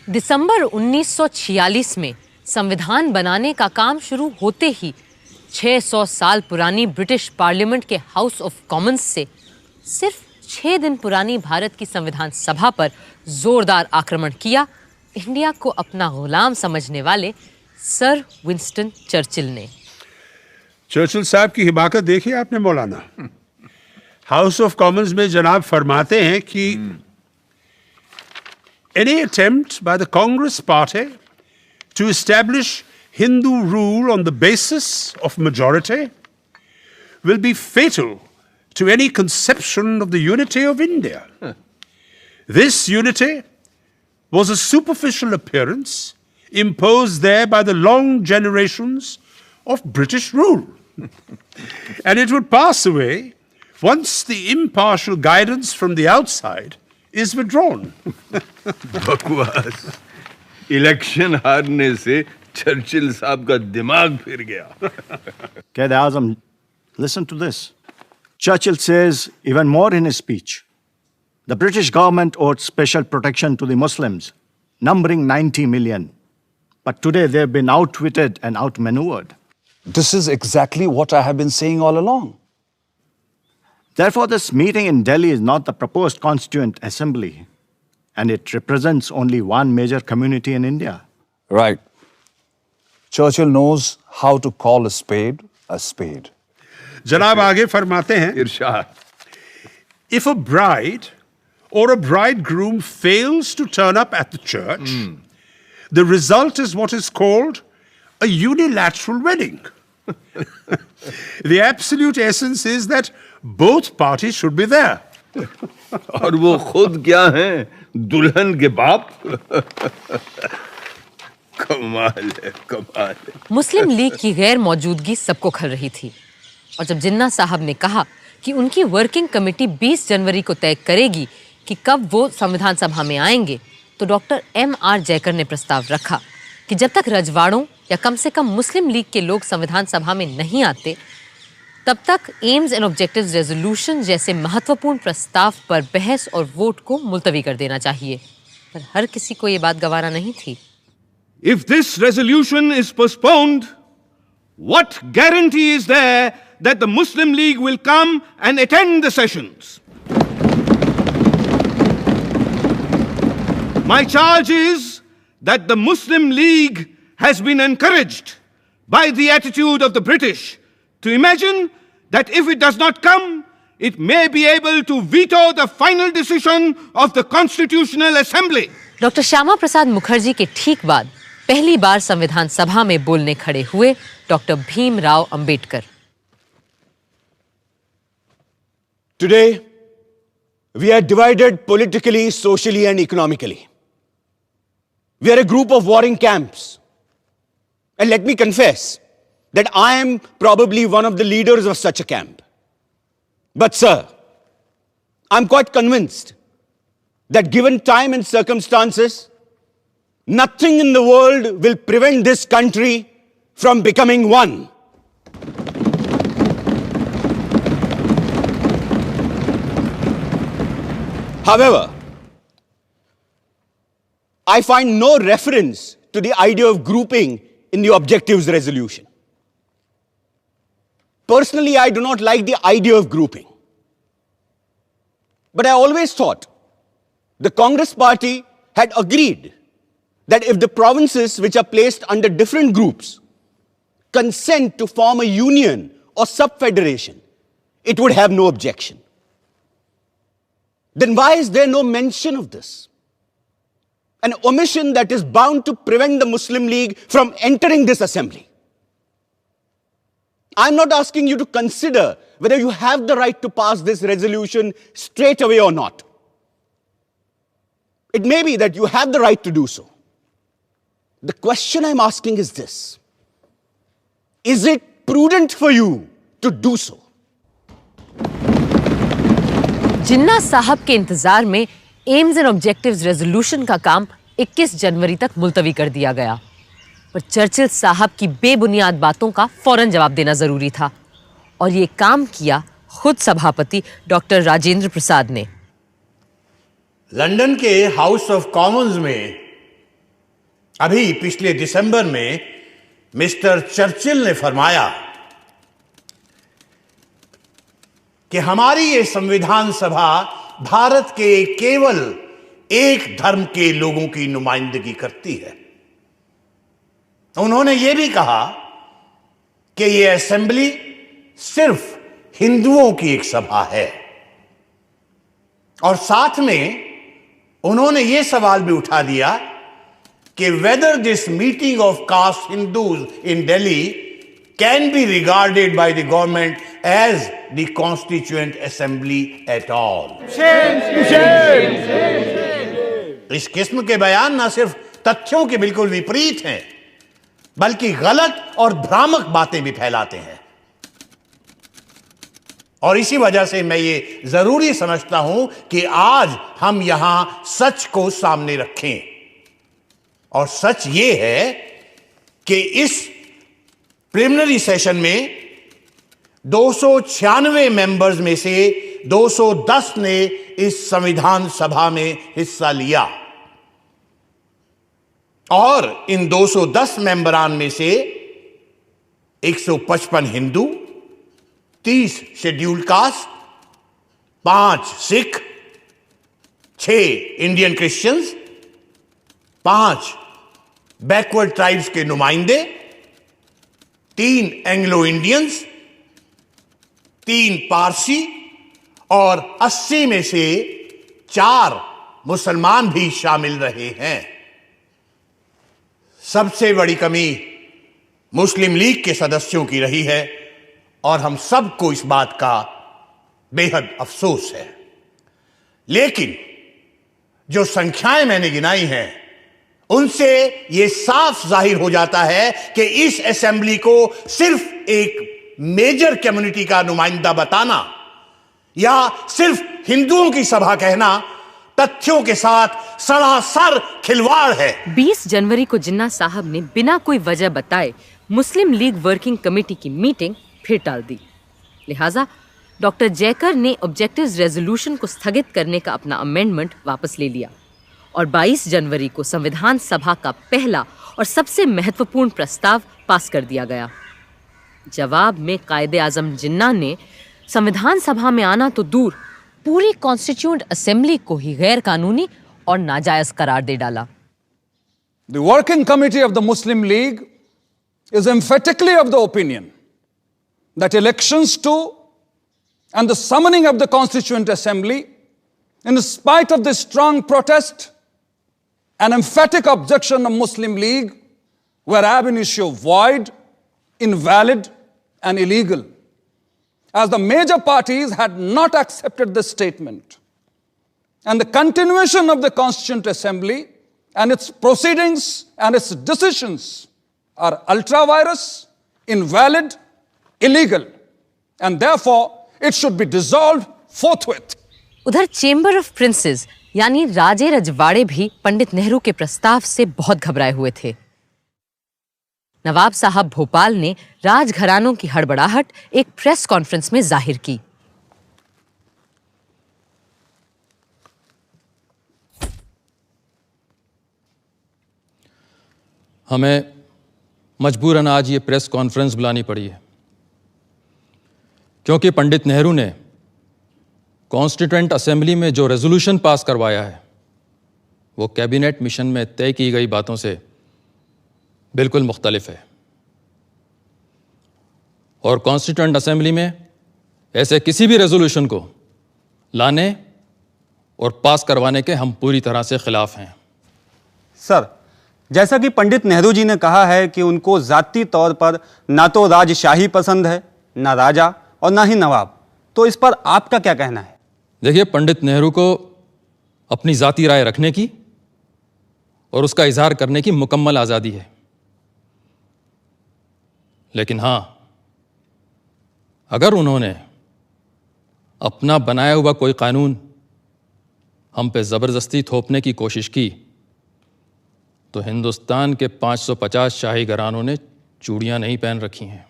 दिसंबर 1946 में संविधान बनाने का काम शुरू होते ही 600 साल पुरानी ब्रिटिश पार्लियामेंट के हाउस ऑफ कॉमन्स से सिर्फ 6 दिन पुरानी भारत की संविधान सभा पर जोरदार आक्रमण किया इंडिया को अपना गुलाम समझने वाले सर विंस्टन चर्चिल ने। चर्चिल साहब की हिमाकत देखी आपने मौलाना। हाउस ऑफ कॉमन्स में जनाब फरमाते हैं कि any attempt by the Congress Party to establish Hindu rule on the basis of majority will be fatal to any conception of the unity of India. This unity was a superficial appearance imposed there by the long generations of British rule. And it would pass away once the impartial guidance from the outside is withdrawn. बकवास। Election हारने से Churchill साहब का दिमाग फिर गया। Quaid-e-Azam, listen to this. Churchill says even more in his speech. The British government owed special protection to the Muslims, numbering 90 million. But today they've been outwitted and outmaneuvered. This is exactly what I have been saying all along. Therefore, this meeting in Delhi is not the proposed Constituent Assembly, and it represents only one major community in India. Right. Churchill knows how to call a spade a spade. जनाब आगे फरमाते हैं, इरशाद। If a bride or a bridegroom fails to turn up at the church, the result is what is called a unilateral wedding. The absolute essence is that both parties should be there. और वो खुद क्या हैं? दुल्हन के बाप। कमाल है, कमाल है। मुस्लिम लीग की गैर मौजूदगी सबको खल रही थी और जब जिन्ना साहब ने कहा कि उनकी वर्किंग कमेटी 20 जनवरी को तय करेगी कि कब वो संविधान सभा में आएंगे, तो डॉक्टर M.R. जयकर ने प्रस्ताव रखा कि जब तक रजवाड़ों या कम से कम मुस्लिम लीग के लोग संविधान सभा में नहीं आते, तब तक एम्स एंड ऑब्जेक्टिव्स रेजोल्यूशन जैसे महत्वपूर्ण प्रस्ताव पर बहस और वोट को मुलतवी कर देना चाहिए। पर हर किसी को ये बात गवारा नहीं थी। If this resolution is postponed, what guarantee is there that the Muslim League will come and attend the sessions? My charge is that the Muslim League has been encouraged by the attitude of the British to imagine that if it does not come, it may be able to veto the final decision of the Constitutional Assembly. Doctor Shyama Prasad Mukherjee के ठीक बाद पहली बार संविधान सभा में बोलने खड़े हुए doctor Bhimrao Ambedkar. Today, we are divided politically, socially, and economically. We are a group of warring camps. And let me confess that I am probably one of the leaders of such a camp. But sir, I'm quite convinced that given time and circumstances, nothing in the world will prevent this country from becoming one. However, I find no reference to the idea of grouping in the objectives resolution. Personally, I do not like the idea of grouping. But I always thought the Congress Party had agreed that if the provinces which are placed under different groups consent to form a union or sub-federation, it would have no objection. Then why is there no mention of this? An omission that is bound to prevent the Muslim League from entering this assembly. I'm not asking you to consider whether you have the right to pass this resolution straight away or not. It may be that you have the right to do so. The question I'm asking is this: is it prudent for you to do so? जिन्ना साहब के इंतजार में AIIMS and objectives resolution का काम 21 जनवरी तक मुलतवी कर दिया गया, पर चर्चिल साहब की बेबुनियाद बातों का फौरन जवाब देना जरूरी था और ये काम किया खुद सभापति डॉक्टर राजेंद्र प्रसाद ने। लंदन के हाउस ऑफ कॉमन्स में अभी पिछले दिसंबर में मिस्टर चर्चिल ने फरमाया कि हमारी ये संविधान सभा भारत के केवल एक धर्म के लोगों की नुमाइंदगी करती है। उन्होंने ये भी कहा कि ये असेंबली सिर्फ हिंदुओं की एक सभा है, और साथ में उन्होंने ये सवाल भी उठा दिया कि whether this meeting of caste Hindus in Delhi can be regarded by the government as the constituent assembly at all. इस किस्म के बयान न सिर्फ तथ्यों के बिल्कुल विपरीत हैं, बल्कि गलत और भ्रामक बातें भी फैलाते हैं। और इसी वजह से मैं ये जरूरी समझता हूं कि आज हम यहां सच को सामने रखें। और सच ये है कि इस प्रिलिमिनरी सेशन में 296 मेंबर्स में से 210 ने इस संविधान सभा में हिस्सा लिया, और इन 210 मेंबरान में से 155 Hindu, 30 scheduled caste, 5 Sikh, 6 Indian Christians, 5 backward tribes के नुमाइंदे, 3 एंग्लो इंडियंस, 3 पारसी, और 80 में से 4 मुसलमान भी शामिल रहे हैं। सबसे बड़ी कमी मुस्लिम लीग के सदस्यों की रही है, और हम सबको इस बात का बेहद अफसोस है। लेकिन जो संख्याएं मैंने गिनाई हैं, उनसे यह साफ जाहिर हो जाता है कि इस असेंबली को सिर्फ एक मेजर कम्युनिटी का नुमाइंदा बताना या सिर्फ हिंदुओं की सभा कहना तथ्यों के साथ सरासर खिलवाड़ है। 20 जनवरी को जिन्ना साहब ने बिना कोई वजह बताए मुस्लिम लीग वर्किंग कमेटी की मीटिंग फिर टाल दी। लिहाजा डॉक्टर जयकर ने ऑब्जेक्टिव्स रेजोल्यूशन को स्थगित करने का अपना अमेंडमेंट वापस ले लिया, और 22 जनवरी को संविधान सभा का पहला और सबसे महत्वपूर्ण प्रस्ताव पास कर दिया गया। जवाब में कायदे आजम जिन्ना ने संविधान सभा में आना तो दूर, पूरी कॉन्स्टिट्यूएंट असेंबली को ही गैर कानूनी और नाजायज करार दे डाला। The working committee of the Muslim League is emphatically of the opinion that elections to and the summoning of the Constituent Assembly, in spite of the strong protest and emphatic objection of Muslim League, were ab initio void, invalid, and illegal, as the major parties had not accepted the statement. And the continuation of the Constituent Assembly and its proceedings and its decisions are ultra-virus, invalid, illegal, and therefore it should be dissolved forthwith. उधर chamber of princess यानी राजे रजवाड़े भी पंडित नेहरू के प्रस्ताव से बहुत घबराए हुए थे। नवाब साहब भोपाल ने राजघरानों की हड़बड़ाहट एक प्रेस कॉन्फ्रेंस में जाहिर की। हमें मजबूरन आज ये प्रेस कॉन्फ्रेंस बुलानी पड़ी है, क्योंकि पंडित नेहरू ने कॉन्स्टिट्यूएंट असेंबली में जो रेजोल्यूशन पास करवाया है वो कैबिनेट मिशन में तय की गई बातों से बिल्कुल मुख्तलिफ है, और कॉन्स्टिट्यूएंट असेंबली में ऐसे किसी भी रेजोल्यूशन को लाने और पास करवाने के हम पूरी तरह से खिलाफ हैं। सर, जैसा कि पंडित नेहरू जी ने कहा है कि उनको ज़ाती तौर पर ना तो राजशाही पसंद है, ना राजा और ना ही नवाब, तो इस पर आपका क्या कहना है? देखिए, पंडित नेहरू को अपनी ज़ाती राय रखने की और उसका इजहार करने की मुकम्मल आज़ादी है, लेकिन हाँ, अगर उन्होंने अपना बनाया हुआ कोई कानून हम पे ज़बरदस्ती थोपने की कोशिश की तो हिंदुस्तान के 550 शाही घरानों ने चूड़ियां नहीं पहन रखी हैं।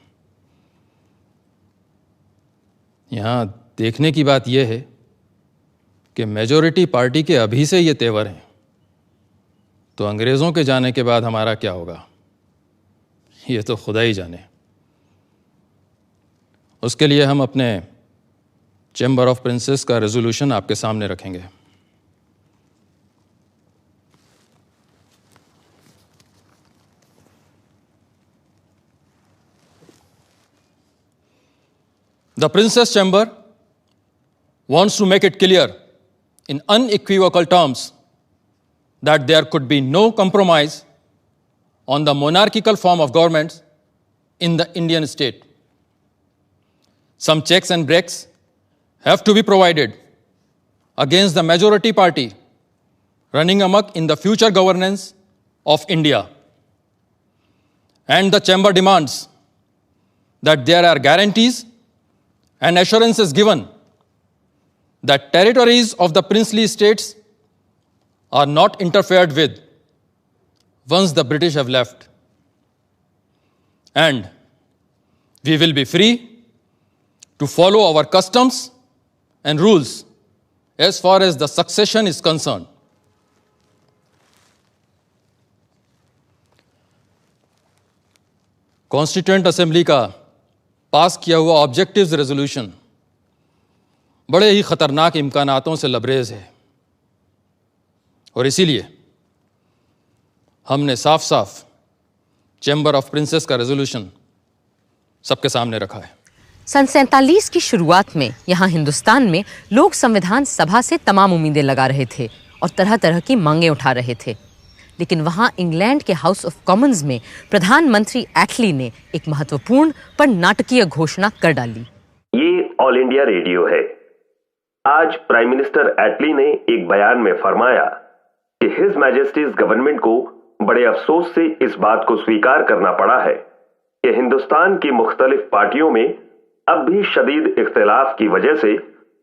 यहाँ देखने की बात यह है कि मेजॉरिटी पार्टी के अभी से ये तेवर हैं तो अंग्रेज़ों के जाने के बाद हमारा क्या होगा, ये तो खुदा ही जाने। उसके लिए हम अपने चैम्बर ऑफ प्रिंसेस का रेजोल्यूशन आपके सामने रखेंगे। The Princess Chamber wants to make it clear in unequivocal terms that there could be no compromise on the monarchical form of government in the Indian state. Some checks and breaks have to be provided against the majority party running amok in the future governance of India. And the chamber demands that there are guarantees and assurances given that territories of the princely states are not interfered with once the British have left. And we will be free to follow our customs and rules as far as the succession is concerned. Constituent assembly का पास किया हुआ objectives resolution बड़े ही खतरनाक इम्कानातों से लबरेज है और इसीलिए हमने साफ साफ चैम्बर ऑफ प्रिंसेस का रेजोल्यूशन सबके सामने रखा है। सन 47 की शुरुआत में यहाँ हिंदुस्तान में लोग संविधान सभा से तमाम उम्मीदें लगा रहे थे और तरह तरह की मांगें उठा रहे थे, लेकिन वहाँ इंग्लैंड के हाउस ऑफ कॉमन्स में प्रधानमंत्री एटली ने एक महत्वपूर्ण पर नाटकीय घोषणा कर डाली। ये ऑल इंडिया रेडियो है। आज प्राइम मिनिस्टर एटली ने एक बयान में फरमाया कि हिज मैजेस्टीज गवर्नमेंट को बड़े अफसोस से इस बात को स्वीकार करना पड़ा है कि हिंदुस्तान की मुख्तलिफ पार्टियों में अब भी शदीद इख्तिलाफ की वजह से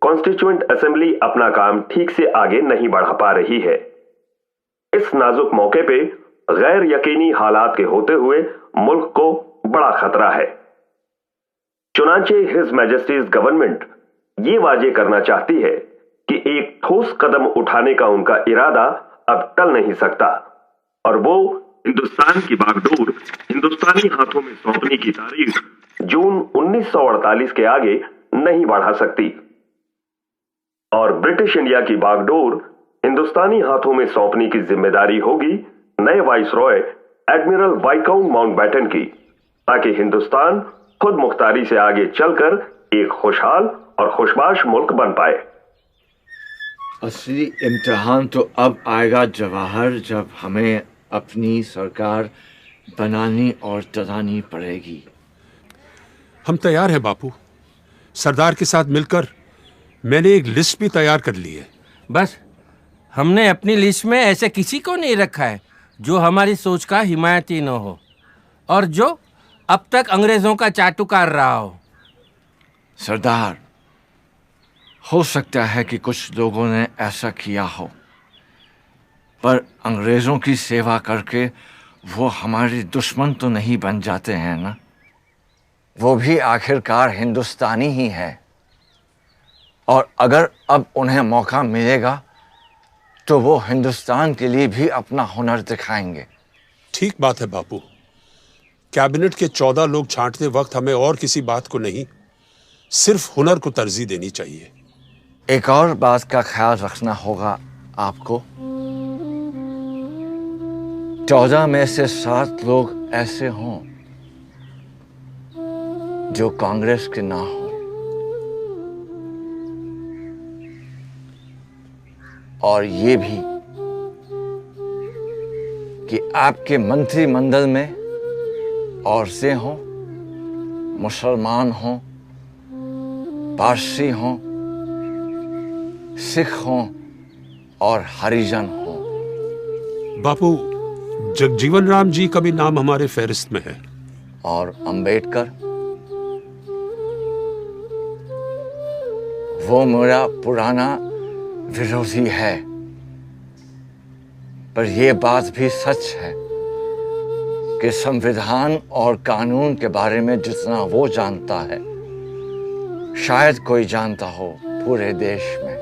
कॉन्स्टिट्यूएंट असेंबली अपना काम ठीक से आगे नहीं बढ़ा पा रही है। इस नाजुक मौके पे गैर यकीनी हालात के होते हुए मुल्क को बड़ा खतरा है। चुनांचे हिज मैजेस्टीज गवर्नमेंट ये वाजे करना चाहती है कि एक ठोस कदम उठाने का उनका इरादा अब टल नहीं सकता और वो हिंदुस्तान की बागडोर हिंदुस्तानी हाथों में सौंपने की तारीख जून 1948 के आगे नहीं बढ़ा सकती और ब्रिटिश इंडिया की बागडोर हिंदुस्तानी हाथों में सौंपने की जिम्मेदारी होगी नए वाइसरॉय एडमिरल वाइकाउंट माउंटबेटन की, ताकि हिंदुस्तान खुद मुख्तारी से आगे चलकर एक खुशहाल और खुशबाश मुल्क बन पाए। असली इम्तिहान तो अब आएगा जवाहर, जब हमें अपनी सरकार बनानी और चलानी पड़ेगी। हम तैयार हैं बापू। सरदार के साथ मिलकर मैंने एक लिस्ट भी तैयार कर ली है। बस हमने अपनी लिस्ट में ऐसे किसी को नहीं रखा है जो हमारी सोच का हिमायती न हो और जो अब तक अंग्रेजों का चाटुकार रहा हो। सरदार, हो सकता है कि कुछ लोगों ने ऐसा किया हो, पर अंग्रेजों की सेवा करके वो हमारे दुश्मन तो नहीं बन जाते हैं ना। वो भी आखिरकार हिंदुस्तानी ही है और अगर अब उन्हें मौका मिलेगा तो वो हिंदुस्तान के लिए भी अपना हुनर दिखाएंगे। ठीक बात है बापू। कैबिनेट के 14 लोग छांटते वक्त हमें और किसी बात को नहीं, सिर्फ हुनर को तरजीह देनी चाहिए। एक और बात का ख्याल रखना होगा आपको। 14 में से 7 लोग ऐसे हों जो कांग्रेस के ना हो और ये भी कि आपके मंत्रिमंडल में औरतें हों, मुसलमान हों, पारसी हों, सिख हों और हरिजन हों। बापू, जगजीवन राम जी का भी नाम हमारे फहरिस्त में है। और अंबेडकर, वो मेरा पुराना विरोधी है, पर यह बात भी सच है कि संविधान और कानून के बारे में जितना वो जानता है शायद कोई जानता हो पूरे देश में।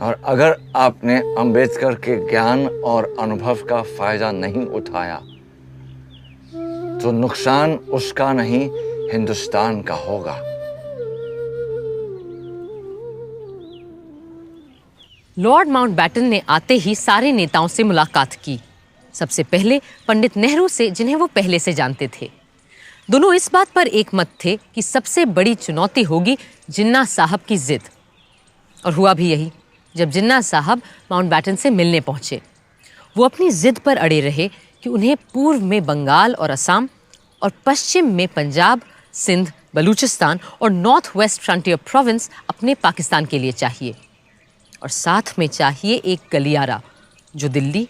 और अगर आपने अंबेडकर के ज्ञान और अनुभव का फायदा नहीं उठाया तो नुकसान उसका नहीं हिंदुस्तान का होगा। लॉर्ड माउंटबैटन ने आते ही सारे नेताओं से मुलाकात की। सबसे पहले पंडित नेहरू से, जिन्हें वो पहले से जानते थे। दोनों इस बात पर एक मत थे कि सबसे बड़ी चुनौती होगी जिन्ना साहब की जिद। और हुआ भी यही। जब जिन्ना साहब माउंटबैटन से मिलने पहुंचे, वो अपनी जिद पर अड़े रहे कि उन्हें पूर्व में बंगाल और असम और पश्चिम में पंजाब, सिंध, बलूचिस्तान और नॉर्थ वेस्ट फ्रंटियर प्रोविंस अपने पाकिस्तान के लिए चाहिए। और साथ में चाहिए एक गलियारा जो दिल्ली,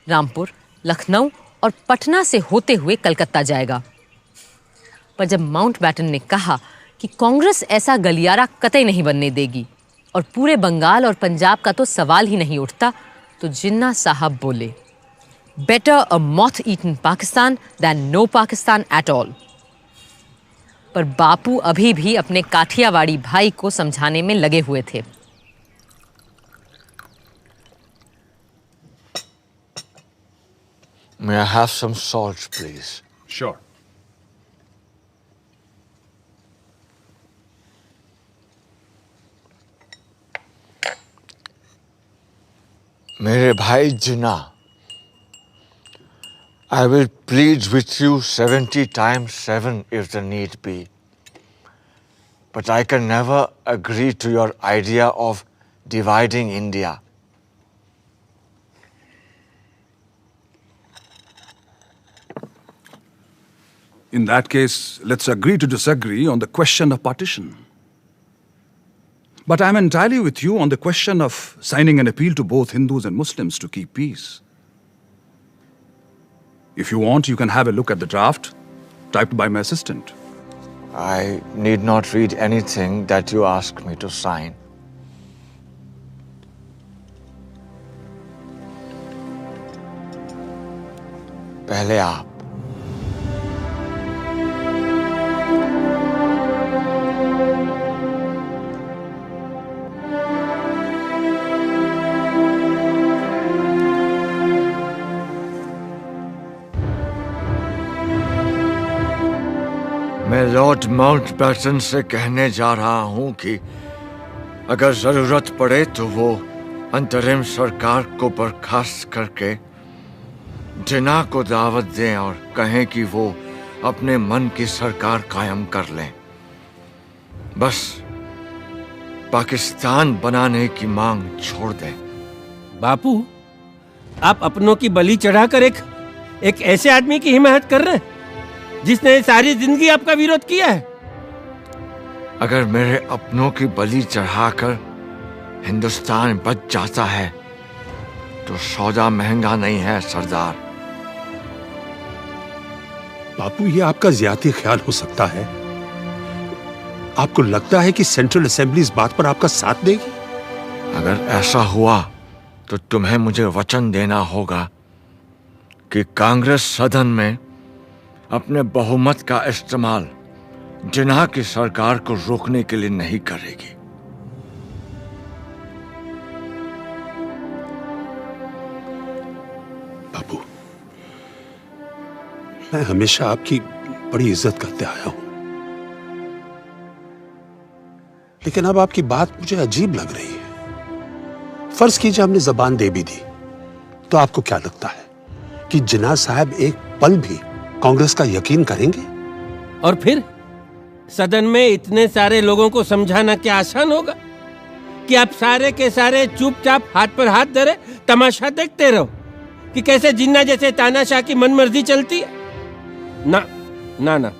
रामपुर, लखनऊ और पटना से होते हुए कलकत्ता जाएगा। पर जब माउंटबैटन ने कहा कि कांग्रेस ऐसा गलियारा कतई नहीं बनने देगी और पूरे बंगाल और पंजाब का तो सवाल ही नहीं उठता, तो जिन्ना साहब बोले, better a moth eaten Pakistan than no Pakistan at all. पर बापू अभी भी अपने काठियावाड़ी भाई को समझाने में लगे हुए थे। May I have some salt, please? Sure. मेरे भाई जिन्ना, I will plead with you 70 times 7 if the need be. But I can never agree to your idea of dividing India. In that case, let's agree to disagree on the question of partition. But I'm entirely with you on the question of signing an appeal to both Hindus and Muslims to keep peace. If you want, you can have a look at the draft typed by my assistant. I need not read anything that you ask me to sign. पहले आप। मैं Lord Mountbatten से कहने जा रहा हूं कि अगर जरूरत पड़े तो वो अंतरिम सरकार को बर्खास्त करके जिन्ना को दावत दें और कहें कि वो अपने मन की सरकार कायम कर लें। बस पाकिस्तान बनाने की मांग छोड़ दें। बापू, आप अपनों की बलि चढ़ाकर एक ऐसे आदमी की हिमायत कर रहे हैं जिसने सारी जिंदगी आपका विरोध किया है। अगर मेरे अपनों की बलि चढ़ाकर हिंदुस्तान बच जाता है तो सौदा महंगा नहीं है सरदार। बापू, ये आपका ज्यादा ख्याल हो सकता है। आपको लगता है कि सेंट्रल असेंबली इस बात पर आपका साथ देगी? अगर ऐसा हुआ तो तुम्हें मुझे वचन देना होगा कि कांग्रेस सदन में अपने बहुमत का इस्तेमाल जिन्ना की सरकार को रोकने के लिए नहीं करेगी। बापू, मैं हमेशा आपकी बड़ी इज्जत करते आया हूं, लेकिन अब आपकी बात मुझे अजीब लग रही है। फर्ज कीजिए हमने जबान दे भी दी, तो आपको क्या लगता है कि जिन्ना साहब एक पल भी कांग्रेस का यकीन करेंगे? और फिर सदन में इतने सारे लोगों को समझाना क्या आसान होगा कि आप सारे के सारे चुपचाप हाथ पर हाथ धरे तमाशा देखते रहो कि कैसे जिन्ना जैसे तानाशाह की मनमर्जी चलती है? ना ना ना,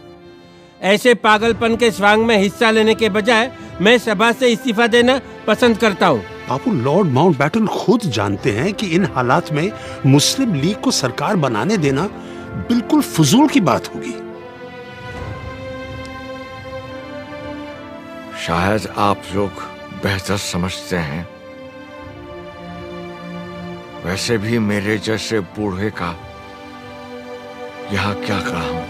ऐसे पागलपन के स्वांग में हिस्सा लेने के बजाय मैं सभा से इस्तीफा देना पसंद करता हूँ। बापू, लॉर्ड माउंटबैटन खुद जानते हैं कि इन हालात में मुस्लिम लीग को सरकार बनाने देना बिल्कुल फजूल की बात होगी। शायद आप लोग बेहतर समझते हैं। वैसे भी मेरे जैसे बूढ़े का यहाँ क्या काम?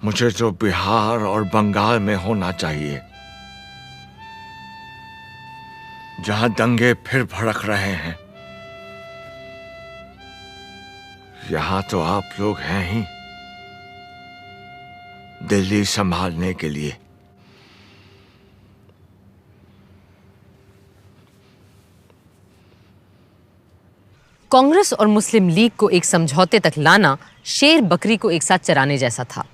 मुझे तो बिहार और बंगाल में होना चाहिए। जहां दंगे फिर भड़क रहे हैं, यहां तो आप लोग हैं ही दिल्ली संभालने के लिए। कांग्रेस और मुस्लिम लीग को एक समझौते तक लाना शेर बकरी को एक साथ चराने जैसा था,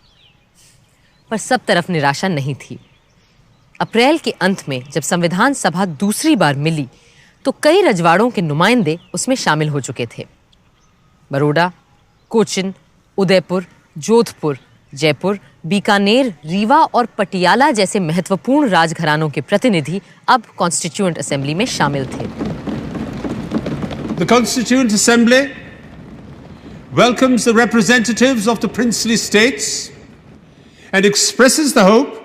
पर सब तरफ निराशा नहीं थी। अप्रैल के अंत में जब संविधान सभा दूसरी बार मिली तो कई रजवाड़ों के नुमाइंदे उसमें शामिल हो चुके थे। बरोडा, कोचिन, उदयपुर, जोधपुर, जयपुर, बीकानेर, रीवा और पटियाला जैसे महत्वपूर्ण राजघरानों के प्रतिनिधि अब कॉन्स्टिट्यूएंट असेंबली में शामिल थे। The Constituent Assembly welcomes the representatives of the princely states and expresses the hope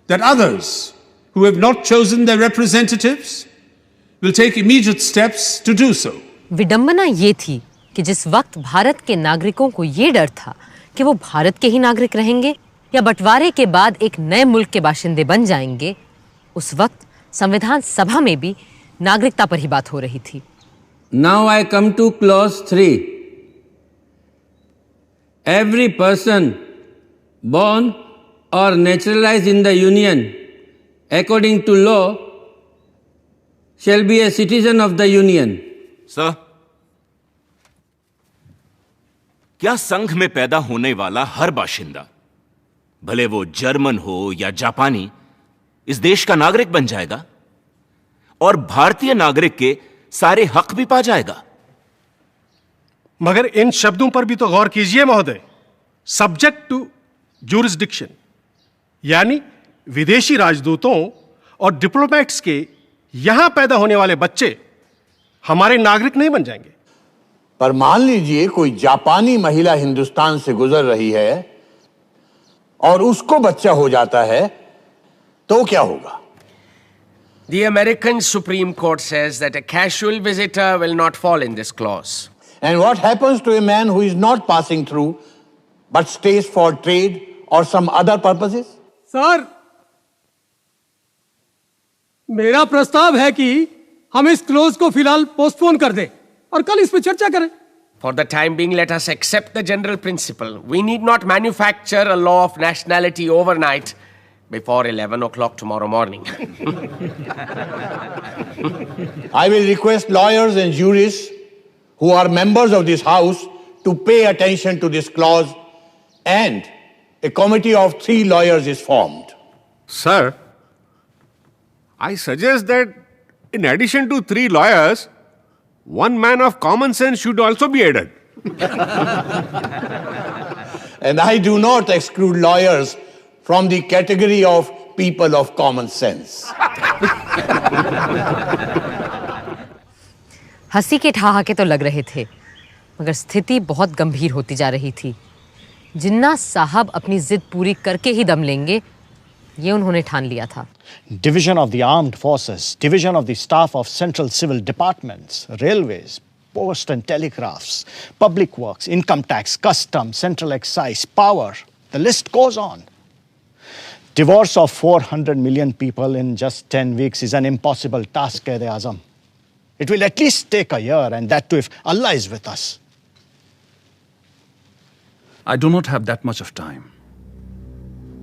that others who have not chosen their representatives will take immediate steps to do so. विडंबना ये थी कि जिस वक्त भारत के नागरिकों को ये डर था कि वो भारत के ही नागरिक रहेंगे या बंटवारे के बाद एक नए मुल्क के बाशिंदे बन जाएंगे, उस वक्त संविधान सभा में भी नागरिकता पर ही बात हो रही थी। Now I come to clause 3. Every person born or naturalized in the Union according to law shall be a citizen of the Union. Sir, क्या संघ में पैदा होने वाला हर बाशिंदा, भले वो जर्मन हो या जापानी, इस देश का नागरिक बन जाएगा और भारतीय नागरिक के सारे हक भी पा जाएगा? मगर इन शब्दों पर भी तो गौर कीजिए महोदय। सब्जेक्ट टू ज्यूरिसडिक्शन, यानी विदेशी राजदूतों और डिप्लोमेट्स के यहां पैदा होने वाले बच्चे हमारे नागरिक नहीं बन जाएंगे। पर मान लीजिए कोई जापानी महिला हिंदुस्तान से गुजर रही है और उसको बच्चा हो जाता है, तो क्या होगा? The American Supreme Court says that a casual visitor will not fall in this clause. And what happens to a man who is not passing through but stays for trade or some other purposes? Sir, मेरा प्रस्ताव है कि हम इस close को फिलहाल postpone कर दें और कल इस पर चर्चा करें। For the time being, let us accept the general principle. We need not manufacture a law of nationality overnight before 11 o'clock tomorrow morning. I will request lawyers and jurists who are members of this house to pay attention to this clause, and a committee of 3 lawyers is formed. Sir, I suggest that in addition to 3 lawyers, 1 man of common sense should also be added. And I do not exclude lawyers from the category of people of common sense. हंसी के ठहाके तो लग रहे थे, मगर स्थिति बहुत गंभीर होती जा रही थी। जिन्ना साहब अपनी जिद पूरी करके ही दम लेंगे, ये उन्होंने ठान लिया था। Division of the armed forces, division of the staff of central civil departments, railways, post and telegraphs, public works, income tax, customs, central excise, power. The list goes on. Divorce of 400 million people in just 10 weeks is an impossible task, Quaid-e-Azam. It will at least take a year, and that too if Allah is with us. I do not have that much of time.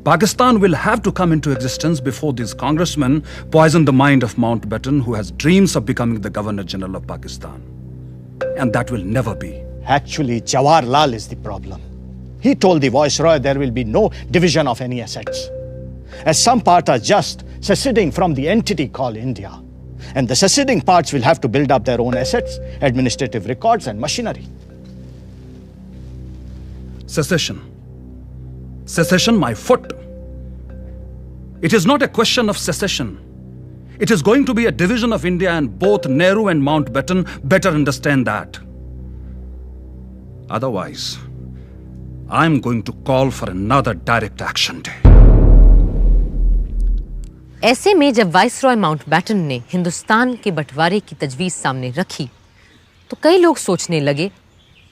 Pakistan will have to come into existence before these congressmen poison the mind of Mountbatten, who has dreams of becoming the Governor General of Pakistan. And that will never be. Actually, Jawaharlal is the problem. He told the Viceroy there will be no division of any assets, as some parts are just seceding from the entity called India. And the seceding parts will have to build up their own assets, administrative records, and machinery. Secession. Secession, my foot. It is not a question of secession. It is going to be a division of India, and both Nehru and Mountbatten better understand that. Otherwise, I'm going to call for another direct action day. ऐसे में जब viceroy Mountbatten ने हिंदुस्तान के बंटवारे की तजवीज़ सामने रखी, तो कई लोग सोचने लगे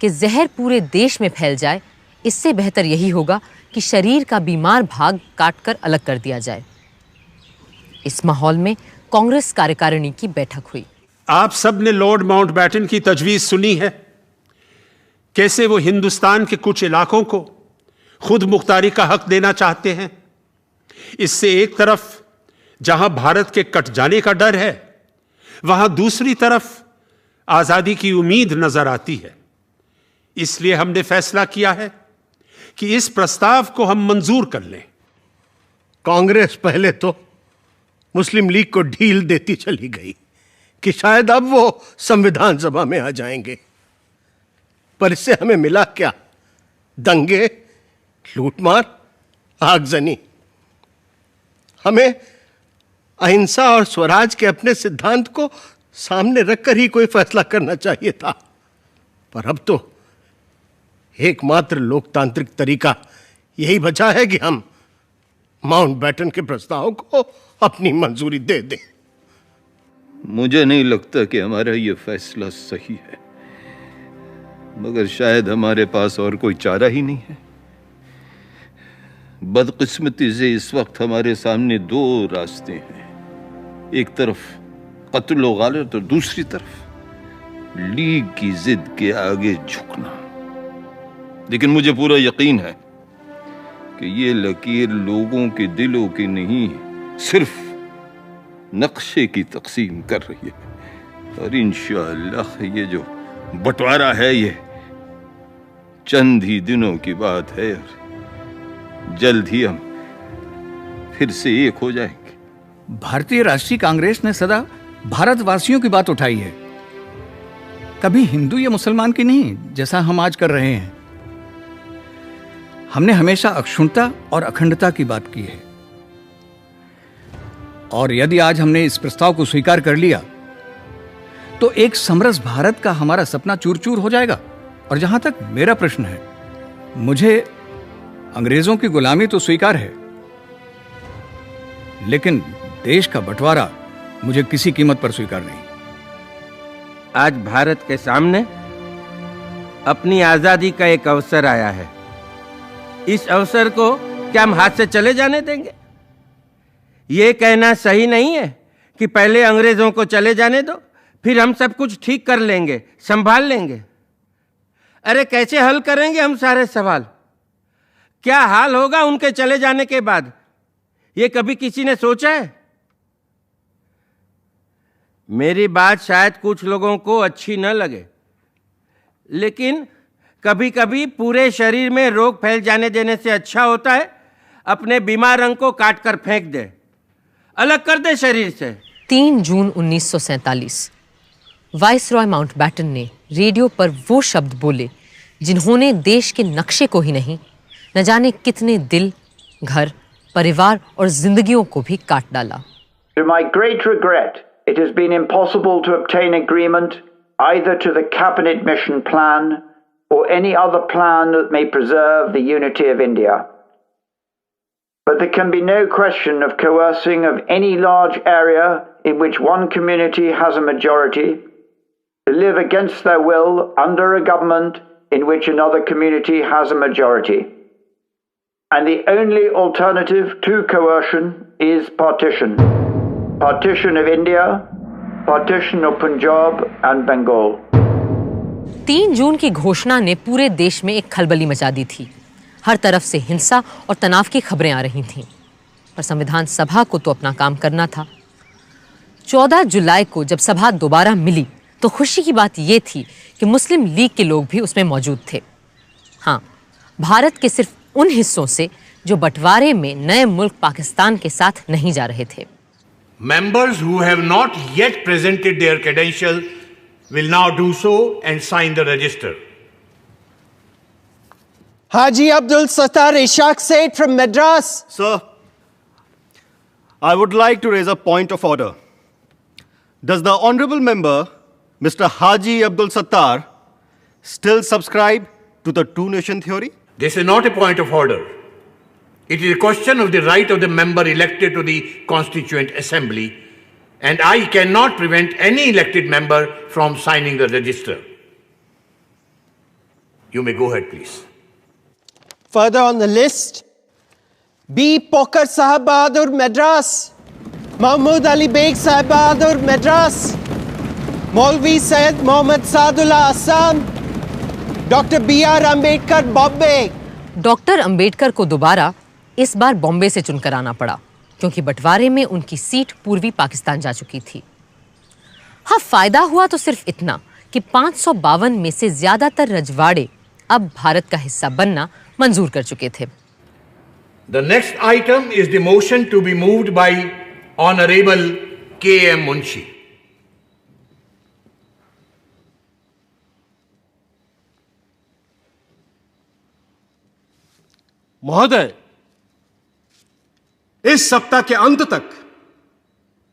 कि जहर पूरे देश में फैल जाए, इससे बेहतर यही होगा कि शरीर का बीमार भाग काटकर अलग कर दिया जाए। इस माहौल में कांग्रेस कार्यकारिणी की बैठक हुई। आप सब ने लॉर्ड माउंटबैटन की तजवीज सुनी है, कैसे वो हिंदुस्तान के कुछ इलाकों को खुद मुख्तारी का हक देना चाहते हैं। इससे एक तरफ जहां भारत के कट जाने का डर है, वहां दूसरी तरफ आजादी की उम्मीद नजर आती है। इसलिए हमने फैसला किया है कि इस प्रस्ताव को हम मंजूर कर लें। कांग्रेस पहले तो मुस्लिम लीग को ढील देती चली गई कि शायद अब वो संविधान सभा में आ जाएंगे, पर इससे हमें मिला क्या? दंगे, लूटमार, आगजनी। हमें अहिंसा और स्वराज के अपने सिद्धांत को सामने रखकर ही कोई फैसला करना चाहिए था, पर अब तो एकमात्र लोकतांत्रिक तरीका यही बचा है कि हम माउंटबैटन के प्रस्ताव को अपनी मंजूरी दे दें। मुझे नहीं लगता कि हमारा यह फैसला सही है, मगर शायद हमारे पास और कोई चारा ही नहीं है। बदकिस्मती से इस वक्त हमारे सामने दो रास्ते हैं, एक तरफ कत्ल व गालत और दूसरी तरफ लीग की जिद के आगे झुकना। लेकिन मुझे पूरा यकीन है कि ये लकीर लोगों के दिलों की नहीं, सिर्फ नक्शे की तकसीम कर रही है। और इंशाअल्लाह ये जो बंटवारा है ये चंद ही दिनों की बात है और जल्द ही हम फिर से एक हो जाएंगे। भारतीय राष्ट्रीय कांग्रेस ने सदा भारतवासियों की बात उठाई है, कभी हिंदू या मुसलमान की नहीं, जैसा हम आज कर रहे हैं। हमने हमेशा अक्षुण्णता और अखंडता की बात की है, और यदि आज हमने इस प्रस्ताव को स्वीकार कर लिया तो एक समरस भारत का हमारा सपना चूर चूर हो जाएगा। और जहां तक मेरा प्रश्न है, मुझे अंग्रेजों की गुलामी तो स्वीकार है, लेकिन देश का बंटवारा मुझे किसी कीमत पर स्वीकार नहीं। आज भारत के सामने अपनी आजादी का एक अवसर आया है। इस अवसर को क्या हम हाथ से चले जाने देंगे? ये कहना सही नहीं है कि पहले अंग्रेजों को चले जाने दो, फिर हम सब कुछ ठीक कर लेंगे, संभाल लेंगे। अरे कैसे हल करेंगे हम सारे सवाल? क्या हाल होगा उनके चले जाने के बाद? ये कभी किसी ने सोचा है? मेरी बात शायद कुछ लोगों को अच्छी न लगे, लेकिन कभी कभी पूरे शरीर में रोग फैल जाने देने से अच्छा होता है अपने बीमार अंग को काट कर फेंक दे, अलग कर दे शरीर से। 3 जून 1947 वाइसरॉय माउंटबैटन ने रेडियो पर वो शब्द बोले जिन्होंने देश के नक्शे को ही नहीं, न जाने कितने दिल, घर, परिवार और जिंदगियों को भी काट डाला। To my great regret, it has been impossible to obtain agreement either to the cabinet mission plan or any other plan that may preserve the unity of India. But there can be no question of coercing of any large area in which one community has a majority to live against their will under a government in which another community has a majority. And the only alternative to coercion is partition. Partition of India, partition of Punjab and Bengal. 3 जून की घोषणा ने पूरे देश में एक खलबली मचा दी थी। हर तरफ से हिंसा और तनाव की खबरें आ रही थीं, पर संविधान सभा को तो अपना काम करना था। 14 जुलाई को जब सभा दोबारा मिली तो खुशी की बात यह थी कि मुस्लिम लीग के लोग भी उसमें मौजूद थे। हाँ, भारत के सिर्फ उन हिस्सों से जो बंटवारे में नए मुल्क पाकिस्तान के साथ नहीं जा रहे थे। Members who have not yet presented their credentials will now do so and sign the register. Haji Abdul Sattar Ishaq Said from Madras. Sir, I would like to raise a point of order. Does the honorable member, Mr. Haji Abdul Sattar, still subscribe to the two-nation theory? This is not a point of order. It is a question of the right of the member elected to the Constituent Assembly, and I cannot prevent any elected member from signing the register. You may go ahead, please. Further on the list, B. Pokar Sahab Bahadur, Madras. Mahmood Ali Beg Sahib Bahadur Madras, Maulvi Syed Mohammad Saadullah Assam, Dr. B.R. Ambedkar Bombay. Doctor Ambedkar को दोबारा इस बार बॉम्बे से चुनकर आना पड़ा क्योंकि बंटवारे में उनकी सीट पूर्वी पाकिस्तान जा चुकी थी। हाँ, फायदा हुआ तो सिर्फ इतना कि 552 में से ज्यादातर रजवाड़े अब भारत का हिस्सा बनना मंजूर कर चुके थे। The next item is the motion to be moved by Honorable K.M. Munshi. महोदय, इस सप्ताह के अंत तक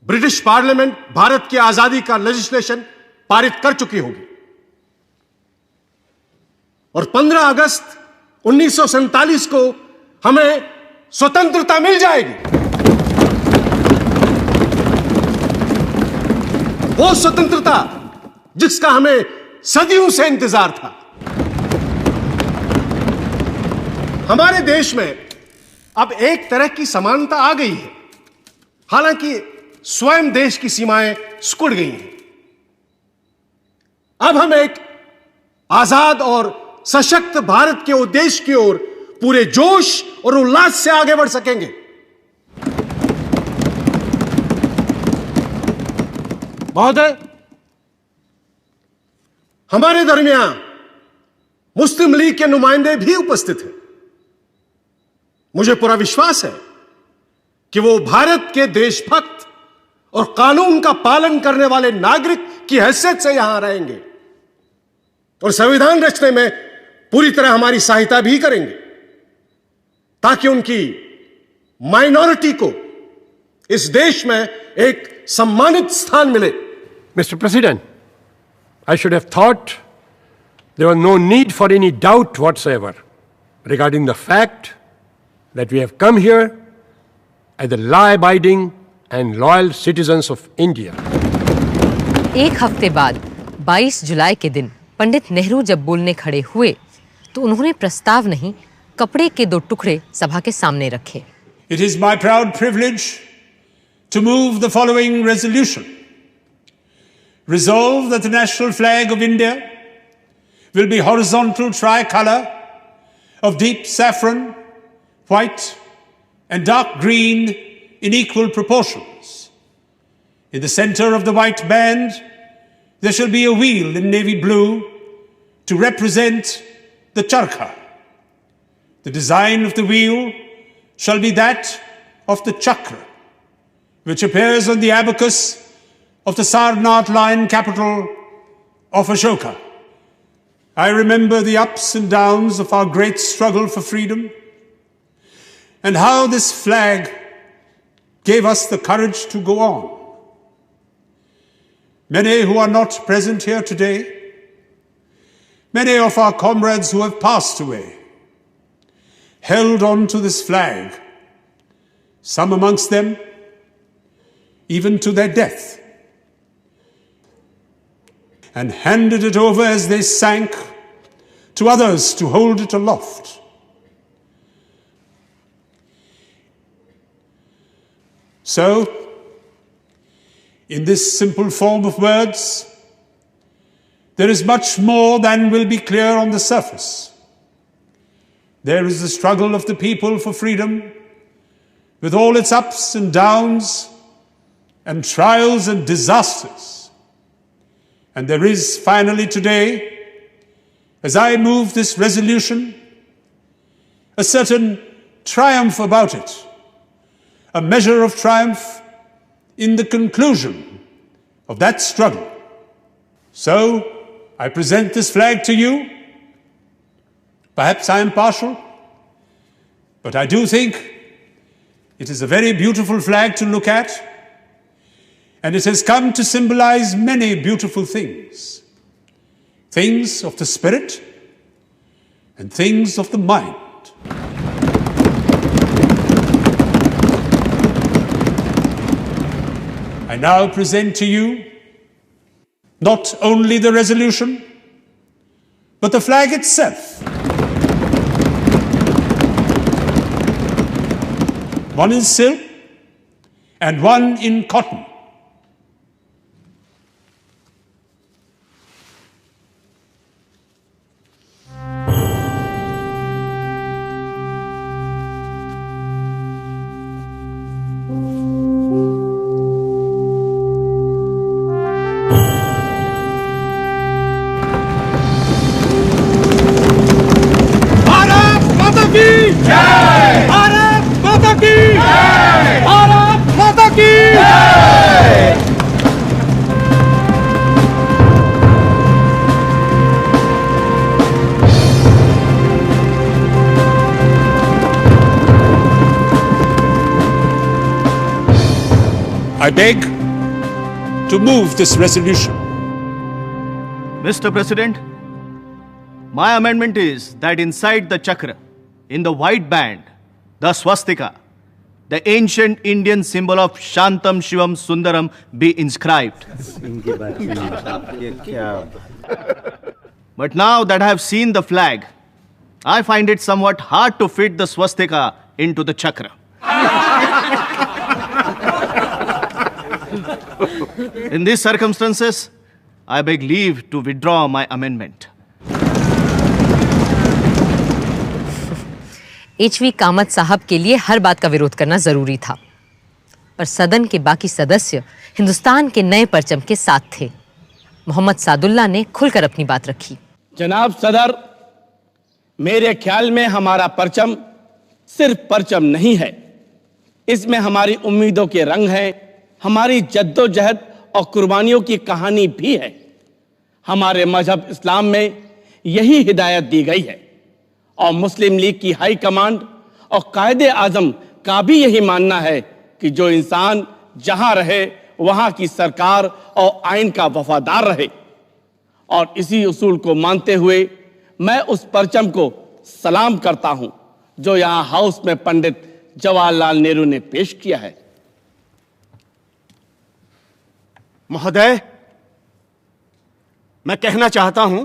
ब्रिटिश पार्लियामेंट भारत की आजादी का लेजिस्लेशन पारित कर चुकी होगी और 15 अगस्त 1947 को हमें स्वतंत्रता मिल जाएगी। वो स्वतंत्रता जिसका हमें सदियों से इंतजार था। हमारे देश में अब एक तरह की समानता आ गई है, हालांकि स्वयं देश की सीमाएं सिकुड़ गई हैं। अब हम एक आजाद और सशक्त भारत के उद्देश्य की ओर पूरे जोश और उल्लास से आगे बढ़ सकेंगे। महोदय, हमारे दरमियान मुस्लिम लीग के नुमाइंदे भी उपस्थित हैं। मुझे पूरा विश्वास है कि वो भारत के देशभक्त और कानून का पालन करने वाले नागरिक की हैसियत से यहां रहेंगे और संविधान रचने में पूरी तरह हमारी सहायता भी करेंगे ताकि उनकी माइनॉरिटी को इस देश में एक सम्मानित स्थान मिले। Mr. President, I should have thought there was no need for any doubt whatsoever regarding the fact that we have come here as the law-abiding and loyal citizens of India. एक हफ्ते बाद 22 जुलाई के दिन पंडित नेहरू जब बोलने खड़े हुए तो उन्होंने प्रस्ताव नहीं, कपड़े के 2 टुकड़े सभा के सामने रखे। It is my proud privilege to move the following resolution. Resolve that the national flag of India will be horizontal tricolor of deep saffron, white and dark green in equal proportions. In the center of the white band, there shall be a wheel in navy blue to represent the charkha. The design of the wheel shall be that of the chakra, which appears on the abacus of the Sarnath lion capital of Ashoka. I remember the ups and downs of our great struggle for freedom and how this flag gave us the courage to go on. Many who are not present here today, many of our comrades who have passed away, held on to this flag, some amongst them even to their death, and handed it over as they sank to others to hold it aloft. So, in this simple form of words, there is much more than will be clear on the surface. There is the struggle of the people for freedom, with all its ups and downs, and trials and disasters. And there is finally today, as I move this resolution, a certain triumph about it. A measure of triumph in the conclusion of that struggle. So, I present this flag to you. Perhaps I am partial, but I do think it is a very beautiful flag to look at, and it has come to symbolize many beautiful things. Things of the spirit and things of the mind. I now present to you not only the resolution, but the flag itself. One is silk and one in cotton. Bharat माता की जय! भारत माता की जय! I beg to move this resolution. Mr. President, my amendment is that inside the chakra, in the white band, the swastika, the ancient Indian symbol of Shantam Shivam Sundaram, be inscribed. But now that I have seen the flag, I find it somewhat hard to fit the swastika into the chakra. In these circumstances, I beg leave to withdraw my amendment. HV Kamat साहब के लिए हर बात का विरोध करना जरूरी था, पर सदन के बाकी सदस्य हिंदुस्तान के नए परचम के साथ थे। मोहम्मद सादुल्ला ने खुलकर अपनी बात रखी। जनाब सदर, मेरे ख्याल में हमारा परचम सिर्फ परचम नहीं है, इसमें हमारी उम्मीदों के रंग हैं, हमारी जद्दोजहद और कुर्बानियों की कहानी भी है। हमारे मजहब इस्लाम में यही हिदायत दी गई है और मुस्लिम लीग की हाई कमांड और कायदे आजम का भी यही मानना है कि जो इंसान जहां रहे वहां की सरकार और आइन का वफादार रहे। और इसी उसूल को मानते हुए मैं उस परचम को सलाम करता हूं जो यहां हाउस में पंडित जवाहरलाल नेहरू ने पेश किया है। महोदय, मैं कहना चाहता हूं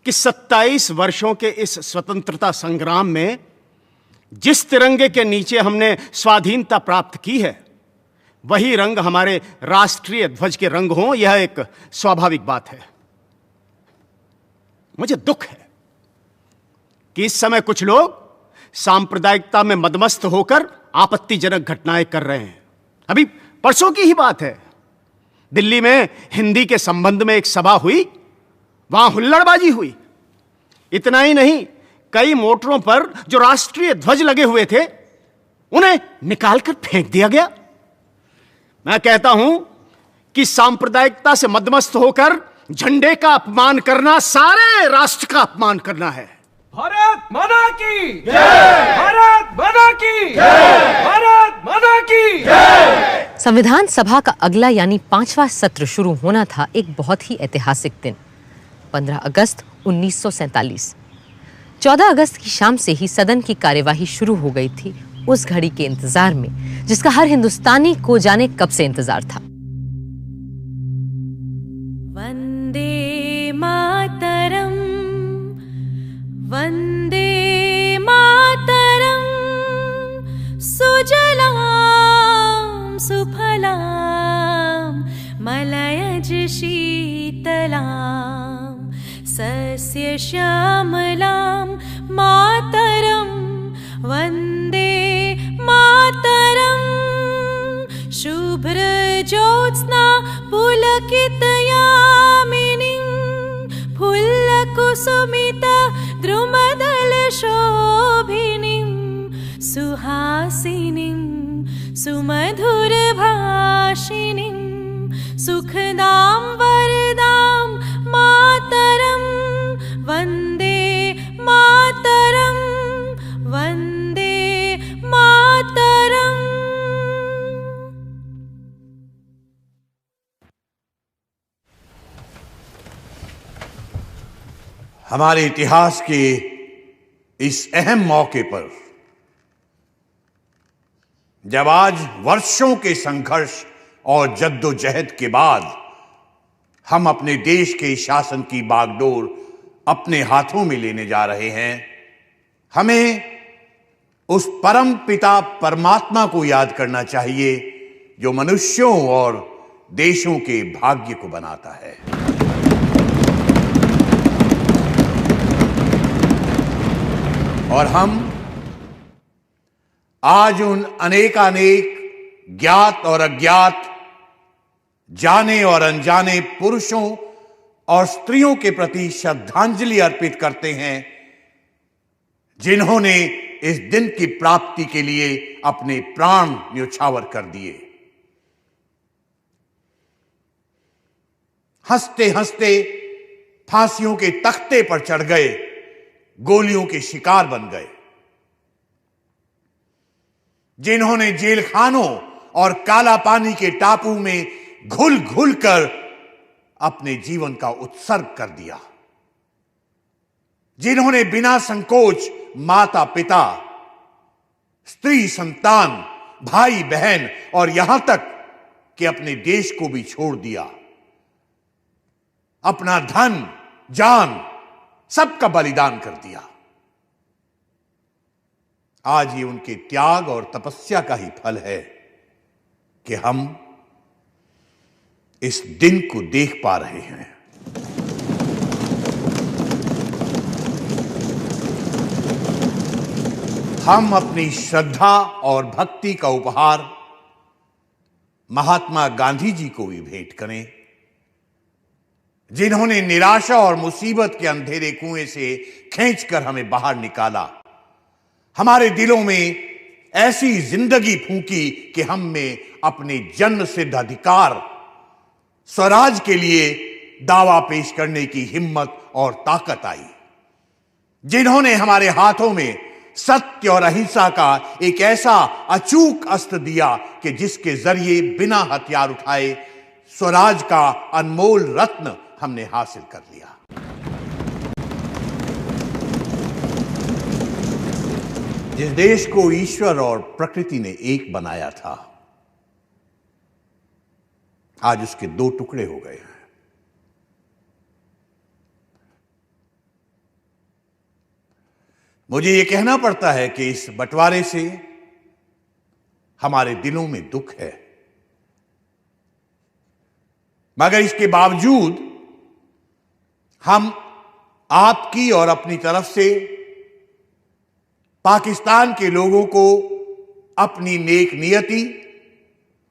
कि 27 वर्षों के इस स्वतंत्रता संग्राम में जिस तिरंगे के नीचे हमने स्वाधीनता प्राप्त की है, वही रंग हमारे राष्ट्रीय ध्वज के रंग हों, यह एक स्वाभाविक बात है। मुझे दुख है कि इस समय कुछ लोग सांप्रदायिकता में मदमस्त होकर आपत्तिजनक घटनाएं कर रहे हैं। अभी परसों की ही बात है, दिल्ली में हिंदी के संबंध में एक सभा हुई, वहां हुल्लड़बाजी हुई। इतना ही नहीं, कई मोटरों पर जो राष्ट्रीय ध्वज लगे हुए थे उन्हें निकालकर फेंक दिया गया। मैं कहता हूं कि सांप्रदायिकता से मदमस्त होकर झंडे का अपमान करना सारे राष्ट्र का अपमान करना है। भारत माता की जय! भारत माता की जय! भारत माता की जय! संविधान सभा का अगला यानी 5वां सत्र शुरू होना था एक बहुत ही ऐतिहासिक दिन, 15 अगस्त 1947। 14 अगस्त की शाम से ही सदन की कार्यवाही शुरू हो गई थी, उस घड़ी के इंतजार में जिसका हर हिंदुस्तानी को जाने कब से इंतजार था। वंदे मातरम, वंदे मातरम, सुजलाम सुफलाम मलयज शीतलाम सस्य श्यामलां मातरं वन्दे मातरं। शुभ्रज्योत्स्ना पुलकितयामिनीं फुल्लकुसुमित द्रुमदलशोभिनीं सुहासिनीं सुमधुरभाषिणीं सुखदां वरदां मातरं वन्दे मातरं वन्दे मातरं। हमारे इतिहास के इस अहम मौके पर जब आज वर्षों के संघर्ष और जद्दोजहद के बाद हम अपने देश के शासन की बागडोर अपने हाथों में लेने जा रहे हैं, हमें उस परम पिता परमात्मा को याद करना चाहिए जो मनुष्यों और देशों के भाग्य को बनाता है। और हम आज उन अनेकानेक ज्ञात और अज्ञात, जाने और अनजाने पुरुषों और स्त्रियों के प्रति श्रद्धांजलि अर्पित करते हैं जिन्होंने इस दिन की प्राप्ति के लिए अपने प्राण न्योछावर कर दिए। हंसते हंसते फांसियों के तख्ते पर चढ़ गए, गोलियों के शिकार बन गए। जिन्होंने जेल खानों और काला पानी के टापू में घुल घुल कर अपने जीवन का उत्सर्ग कर दिया। जिन्होंने बिना संकोच माता पिता, स्त्री संतान, भाई बहन और यहां तक कि अपने देश को भी छोड़ दिया। अपना धन, जान सबका बलिदान कर दिया। आज ये उनके त्याग और तपस्या का ही फल है कि हम इस दिन को देख पा रहे हैं। हम अपनी श्रद्धा और भक्ति का उपहार महात्मा गांधी जी को भी भेंट करें, जिन्होंने निराशा और मुसीबत के अंधेरे कुएं से खींचकर हमें बाहर निकाला। हमारे दिलों में ऐसी जिंदगी फूंकी कि हम में अपने जन्म सिद्ध अधिकार, स्वराज के लिए दावा पेश करने की हिम्मत और ताकत आई। जिन्होंने हमारे हाथों में सत्य और अहिंसा का एक ऐसा अचूक अस्त्र दिया कि जिसके जरिए बिना हथियार उठाए स्वराज का अनमोल रत्न हमने हासिल कर लिया। जिस देश को ईश्वर और प्रकृति ने एक बनाया था, आज उसके दो टुकड़े हो गए हैं। मुझे यह कहना पड़ता है कि इस बंटवारे से हमारे दिलों में दुख है, मगर इसके बावजूद हम आपकी और अपनी तरफ से पाकिस्तान के लोगों को अपनी नेक नियति,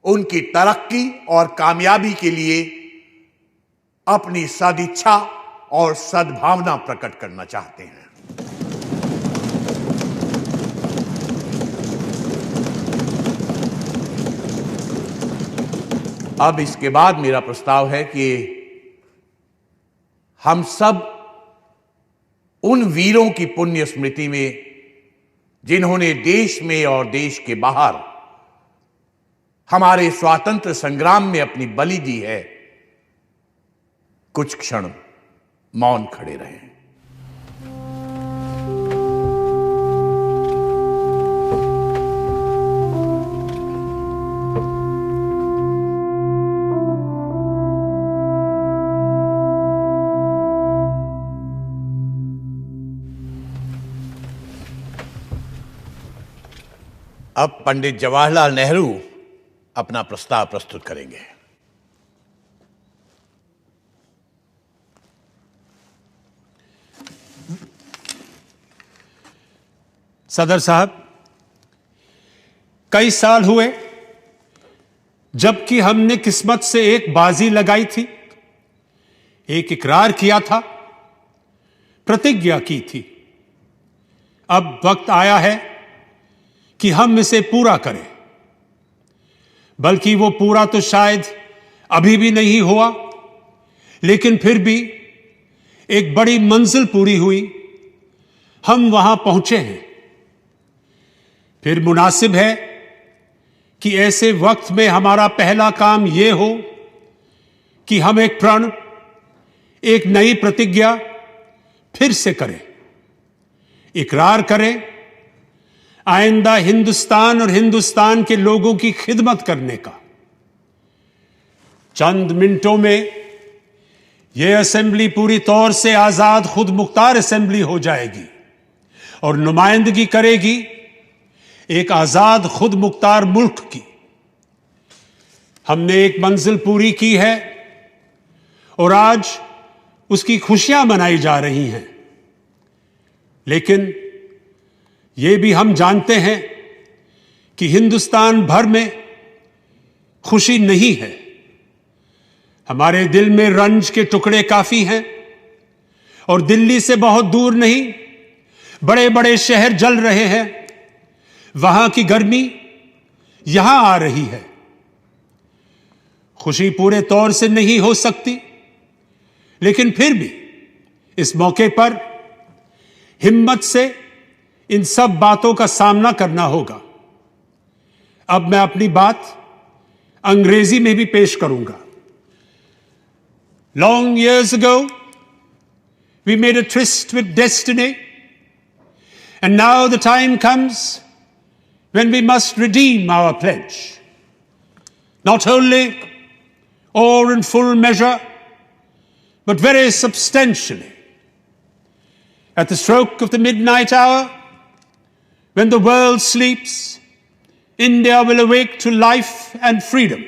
उनकी तरक्की और कामयाबी के लिए अपनी सदिच्छा और सद्भावना प्रकट करना चाहते हैं। अब इसके बाद मेरा प्रस्ताव है कि हम सब उन वीरों की पुण्य स्मृति में जिन्होंने देश में और देश के बाहर हमारे स्वातंत्र संग्राम में अपनी बलि दी है, कुछ क्षण मौन खड़े रहें। अब पंडित जवाहरलाल नेहरू अपना प्रस्ताव प्रस्तुत करेंगे। सदर साहब, कई साल हुए जबकि हमने किस्मत से एक बाजी लगाई थी, एक इकरार किया था, प्रतिज्ञा की थी। अब वक्त आया है कि हम इसे पूरा करें। बल्कि वो पूरा तो शायद अभी भी नहीं हुआ, लेकिन फिर भी एक बड़ी मंजिल पूरी हुई, हम वहां पहुंचे हैं। फिर मुनासिब है कि ऐसे वक्त में हमारा पहला काम यह हो कि हम एक प्रण, एक नई प्रतिज्ञा फिर से करें, इकरार करें आइंदा हिंदुस्तान और हिंदुस्तान के लोगों की खिदमत करने का। चंद मिनटों में यह असेंबली पूरी तौर से आजाद खुद मुख्तार असेंबली हो जाएगी और नुमाइंदगी करेगी एक आजाद खुद मुख्तार मुल्क की। हमने एक मंजिल पूरी की है और आज उसकी खुशियां मनाई जा रही हैं। लेकिन ये भी हम जानते हैं कि हिंदुस्तान भर में खुशी नहीं है। हमारे दिल में रंज के टुकड़े काफी हैं और दिल्ली से बहुत दूर नहीं, बड़े बड़े शहर जल रहे हैं। वहां की गर्मी यहां आ रही है। खुशी पूरे तौर से नहीं हो सकती, लेकिन फिर भी इस मौके पर हिम्मत से इन सब बातों का सामना करना होगा। अब मैं अपनी बात अंग्रेजी में भी पेश करूंगा। Long years ago, we made a tryst with destiny, and now the time comes when we must redeem our pledge. Not only or in full measure, but very substantially. At the stroke of the midnight hour, when the world sleeps, India will awake to life and freedom.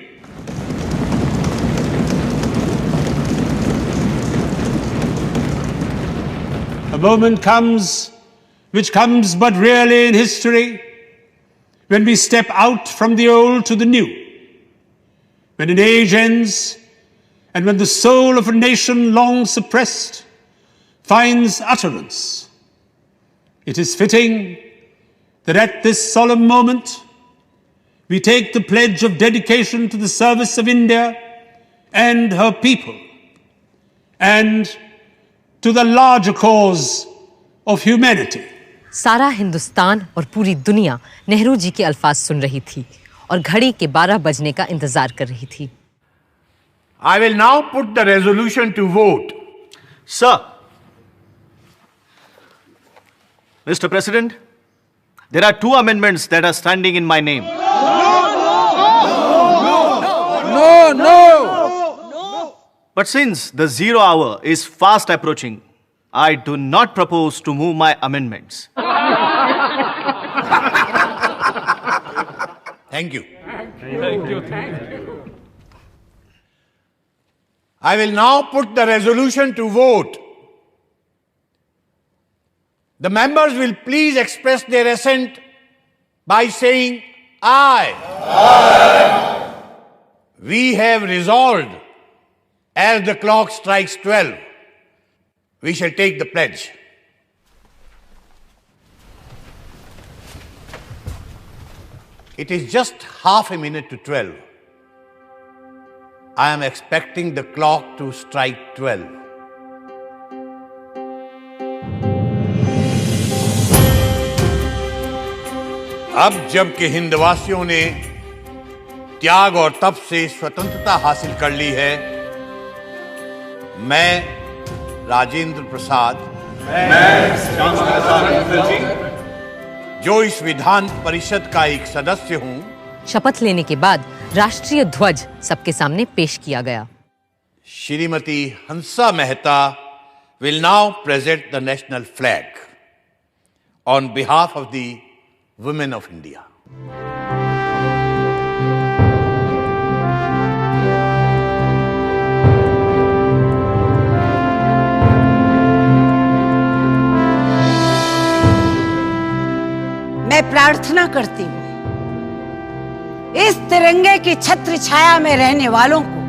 A moment comes, which comes but rarely in history, when we step out from the old to the new, when an age ends, and when the soul of a nation long suppressed finds utterance. It is fitting that at this solemn moment, we take the pledge of dedication to the service of India and her people, and to the larger cause of humanity. सारा हिंदुस्तान और पूरी दुनिया नेहरू जी के अल्फाज सुन रही थी और घड़ी के 12 बजने का इंतजार कर रही थी। I will now put the resolution to vote. Sir, Mr. President, there are 2 amendments that are standing in my name. No! But since the 0 hour is fast approaching, I do not propose to move my amendments. Thank you. Thank you. I will now put the resolution to vote. The members will please express their assent by saying aye. Aye. We have resolved, as the clock strikes 12, we shall take the pledge. It is just half a minute to 12. I am expecting the clock to strike 12. अब जबकि हिंदवासियों ने त्याग और तप से स्वतंत्रता हासिल कर ली है, मैं राजेंद्र प्रसाद, जो इस विधान परिषद का एक सदस्य हूं, शपथ लेने के बाद राष्ट्रीय ध्वज सबके सामने पेश किया गया। Shrimati Hansa Mehta will now present the national flag on behalf of the women of India. मैं प्रार्थना करती हूँ इस तिरंगे की छत्र छाया में रहने वालों को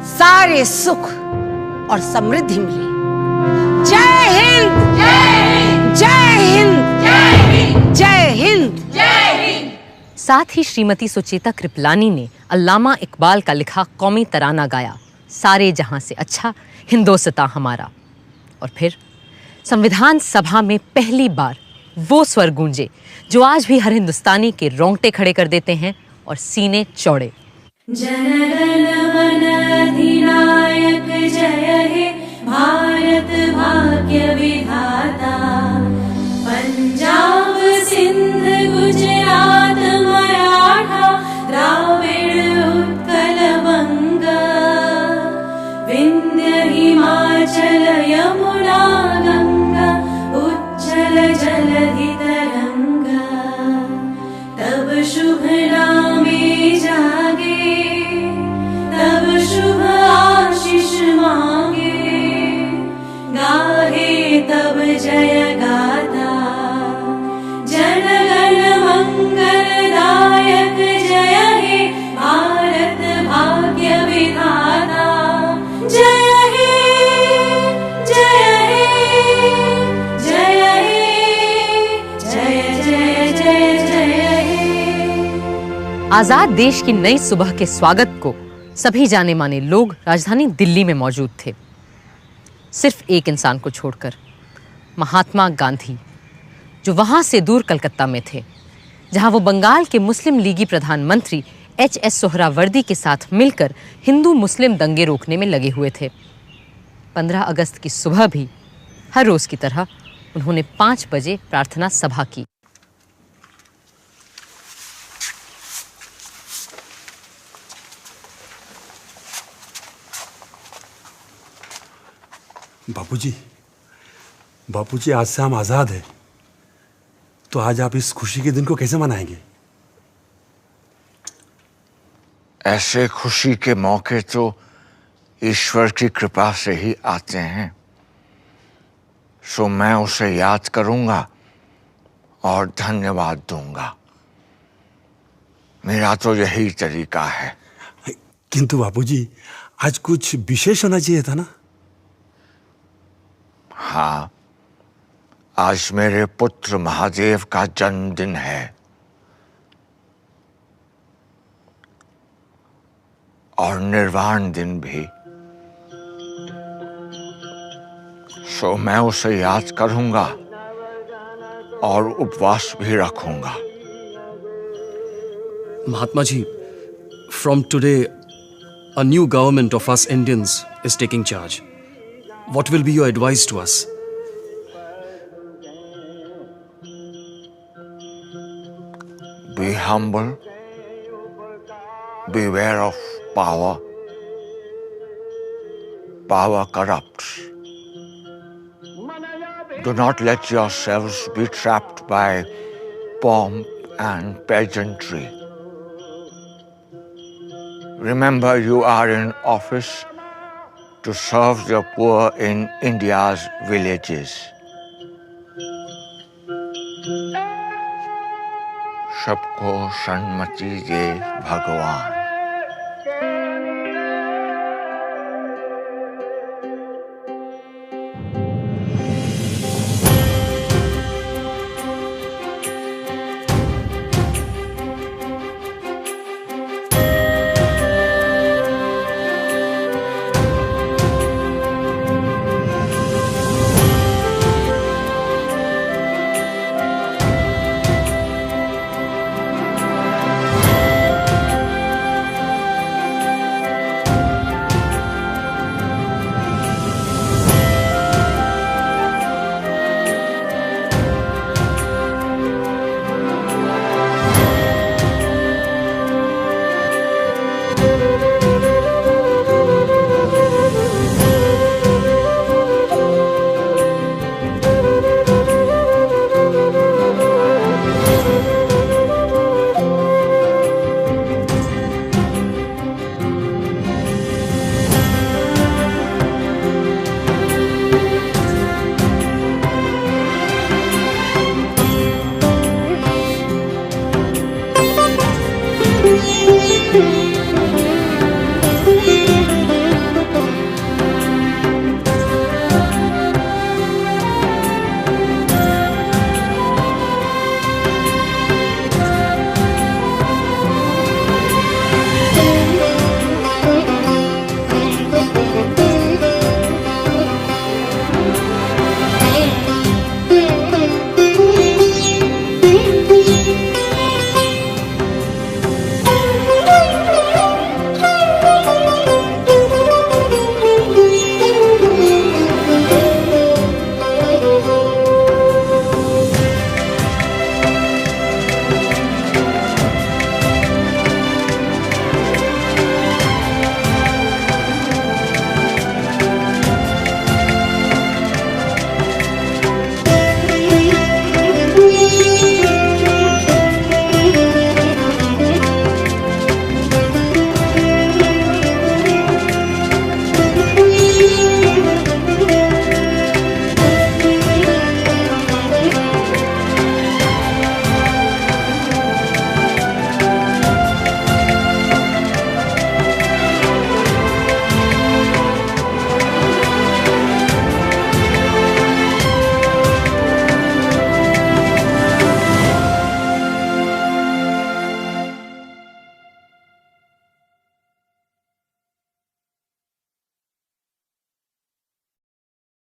सारे सुख और समृद्धि मिले। जय हिंद, जय हिंद, जय हिंद, जय हिंद, जय हिंद, जय हिंद। साथ ही श्रीमती सुचेता कृपलानी ने अल्लामा इकबाल का लिखा कौमी तराना गाया, सारे जहां से अच्छा हिंदोस्तां हमारा। और फिर संविधान सभा में पहली बार वो स्वर गूंजे जो आज भी हर हिंदुस्तानी के रोंगटे खड़े कर देते हैं और सीने चौड़े। जनगण मन अधिनायक जय हे भारत भाग्य विधाता, पंजाब सिंध गुजरात मराठा द्राविड़ उत्कल बंगा, विंध्य हिमाचल यमुना गंगा उच्चल जलधि तरंगा। शुभ नामे जागे तब शुभ आशीष मांगे गाहे तब जय गाथा जन गण मंगलदायक जय हे भारत भाग्य विधाता जय हे जय हे जय हे जय जय जय जय हे। आजाद देश की नई सुबह के स्वागत को सभी जाने माने लोग राजधानी दिल्ली में मौजूद थे, सिर्फ एक इंसान को छोड़कर, महात्मा गांधी, जो वहां से दूर कलकत्ता में थे, जहां वो बंगाल के मुस्लिम लीगी प्रधानमंत्री एच.एस. सोहरावर्दी के साथ मिलकर हिंदू मुस्लिम दंगे रोकने में लगे हुए थे। 15 अगस्त की सुबह भी हर रोज की तरह उन्होंने 5 बजे प्रार्थना सभा की। बापूजी, आज से हम आजाद हैं। तो आज आप इस खुशी के दिन को कैसे मनाएंगे? ऐसे खुशी के मौके तो ईश्वर की कृपा से ही आते हैं, सो मैं उसे याद करूंगा और धन्यवाद दूंगा। मेरा तो यही तरीका है। किंतु बापूजी, आज कुछ विशेष होना चाहिए था ना? हाँ, आज मेरे पुत्र महादेव का जन्मदिन है और निर्वाण दिन भी, सो मैं उसे याद करूंगा और उपवास भी रखूंगा। Mahatma ji, from today, a new government of us Indians is taking charge. What will be your advice to us? Be humble, beware of power. Power corrupts. Do not let yourselves be trapped by pomp and pageantry. Remember, you are in office to serve the poor in India's villages. सबको सन्मति दे भगवान।